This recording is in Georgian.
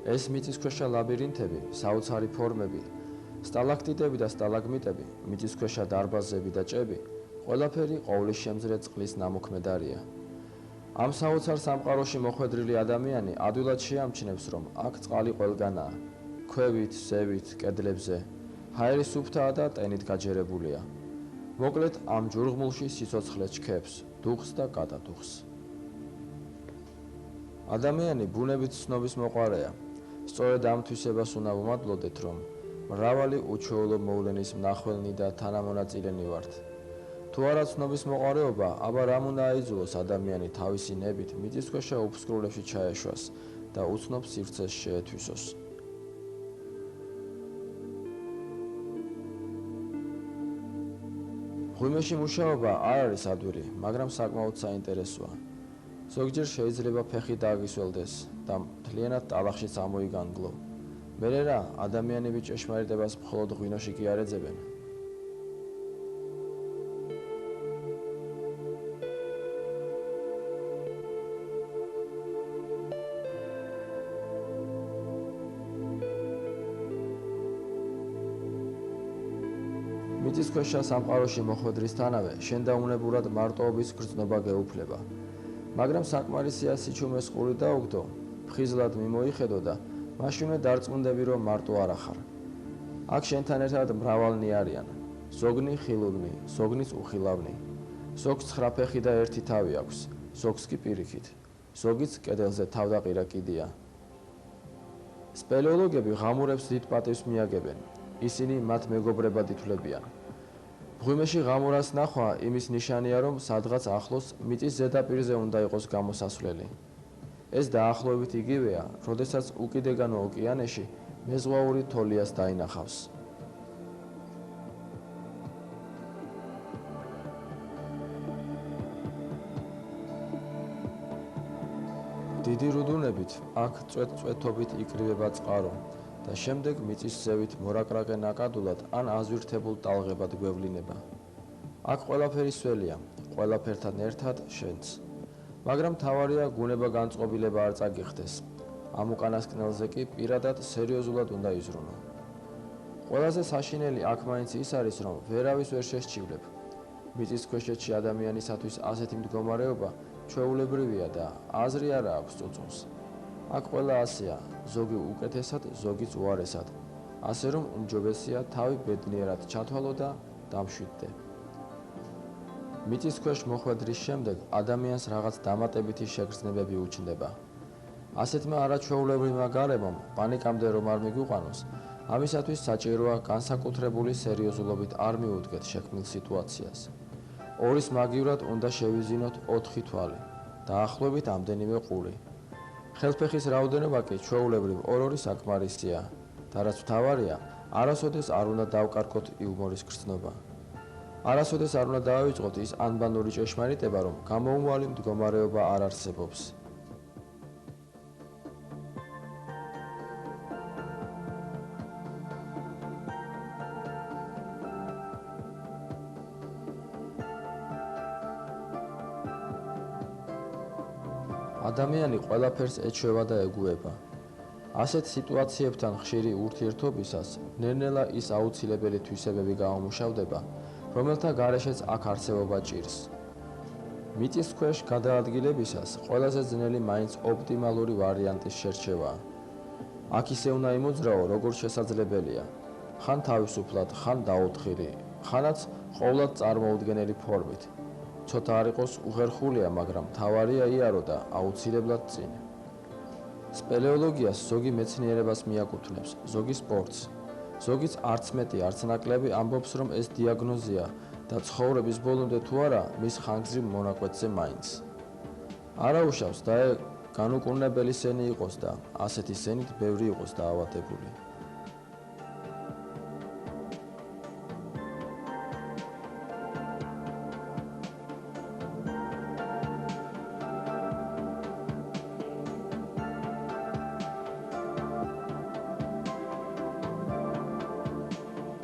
ეს მიწისქვეშა ლაბირინთები, საოცარი ფორმები, სტალაქტიტები და სტალაგმიტები, მიწისქვეშა დარბაზები და ჭები, ყველაფერი ყოვლისშემძლე წყლის ნამოქმედარია. ამ საოცარ სამყაროში მოხვედრილი ადამიანი ადვილად შეამჩნევს, რომ აქ წყალი ყველგანაა, ქვევით, ზევით, კედლებზე, ჰაერი სუფთაა და ტენით გაჯერებულია. მოკლედ, ამ ჯურღმულში სიცოცხლე ჩქეფს, დუხს და გადადუხს. ადამიანი ბუნებით ცნობის მოყვარეა. სწორედ ამ თვისებას უნდა ვუმადლოდეთ, რომ მრავალი უჩვეულო მოვლენის მნახველნი და თანამონაწილენი ვართ. თუ არა ცნობის მოყვარეობა, აბა რამ უნდა აიძულოს ადამიანი თავისი ნებით მიწისქვეშა უფსკრულებში ჩაეშვას და უცნობ სივრცეს შეეთვისოს. მღვიმეში მუშაობა არ არის ადვილი, მაგრამ საკმაოდ საინტერესოა. ზოგჯერ შეიძლება ფეხი დააგისველდეს და მთლიანად ტალახშიც ამოიგანგლო. მერე რა, ადამიანები ჭეშმარიტებას მხოლოდ ღვინოში კი არ ეძებენ. მიწისქვეშა სამყაროში მოხვედრისთანავე შენდაუნებურად მარტოობის გრძნობა გეუფლება. მაგრამ საკმარისია სიჩუმეს ყური დაუგდო, ფხიზლად მიმოიხედო და მაშინვე დარწმუნდები, რომ მარტო არ ახარ. აქ შენთან ერთად მრავალნი არიან. ზოგნი ხილულნი, ზოგნიც უხილავნი. ზოგს 9 ფეხი და 1 თავი აქვს, ზოგს კი პირიქით. ზოგიც კედელზე თავდაყირა კიდია. სპელეოლოგები ღამურებს დიდ პატივს მიაგებენ. ისინი მათ მეგობრებად ითვლებიან. მღვიმეში ღამურას ნახვა იმის ნიშანია, რომ სადღაც ახლოს მიწის ზედაპირზე უნდა იყოს გამოსასვლელი. ეს დაახლოებით იგივეა, როდესაც უკიდეგანო ოკეანეში მეზღვაური თოლიას დაინახავს. დიდი რუდუნებით აქ წვეთ-წვეთობით იკრივება წყარო და შემდეგ მიწის ზევით მორაკრაკე ნაკადულად ან აზვირთებულ ტალღებად გვევლინება. აქ ყველაფერი სველია, ყველაფერთან ერთად შენც. მაგრამ მთავარია გუნება განწყობილება არ წაგიხდეს. ამ უკანასკნელზე კი პირადად სერიოზულად უნდა იზრუნო. ყველაზე საშინელი აქ მაინც ის არის, რომ ვერავის ვერ შესჩივლებ. მიწის ქვეშეთში ადამიანისათვის ასეთი მდგომარეობა ჩვეულებრივია და აზრი არა აქვს წუწუნს. აქ ყველა ასეა, ზოგი უკეთესად, ზოგიც უარესად. ასე რომ უმჯობესია თავი ბედნიერად ჩათვალო და დამშვიდდე. მიწის ქვეშ მოხვედრის შემდეგ ადამიანს რაღაც დამატებითი შეგრძნებები უჩნდება. ასეთმა არაჩვეულებრივმა გარემომ პანიკამდე რომ არ მიგვიყვანოს, ამისათვის საჭიროა განსაკუთრებული სერიოზულობით არ მიუდგეთ შექმნილ სიტუაციას. ორის მაგივრად უნდა შევიზინოთ 4 თვალი, დაახლოებით ამდენივე ყური. ხელფეხის რაოდენობა კი ჩვეულებრივ 2-2 საკმარისია და რაც მთავარია, არასოდეს არ უნდა დავკარგოთ იუმორის გრძნობა. არასოდეს არ უნდა დავიწყოთ ის ანბანური ჭეშმარიტება, რომ გამოუვალი მდგომარეობა არ არსებობს. ადამიანი ყველაფერს ეჩვევა და ეგუება. ასეთ სიტუაციებთან ხშირი ურთიერთობისას ნელ-ნელა ის აუცილებელი თვისებები გაუმუშავდება, რომელთა გარეშეც აქ არსებობა ჭირს. მიწის ქვეშ გადაადგილებისას ყველაზე ძნელი მაინც ოპტიმალური ვარიანტის შერჩევაა. აქ ისე უნდა იმოძრაო, როგორც შესაძლებელია. ხან თავისუფლად, ხან დაუთხილი, ხანაც ყოვლად წარმოუდგენელი ფორმით. ცოტა არ იყოს უხერხულია, მაგრამ მთავარია იარო და აუცილებლად წინ. სპელეოლოგიას ზოგი მეცნიერებას მიაკუთვნებს, ზოგი სპორტს. ზოგიც არც მეტი, არც ნაკლები ამბობს, რომ ეს დიაგნოზია და ცხოვრების ბოლომდე თუ არა, მის ხანგრძლივ მონაკვეთზე მაინც. არაუშავს და განუკურნებელი სენი იყოს და ასეთი სენით ბევრი იყოს დაავადებული.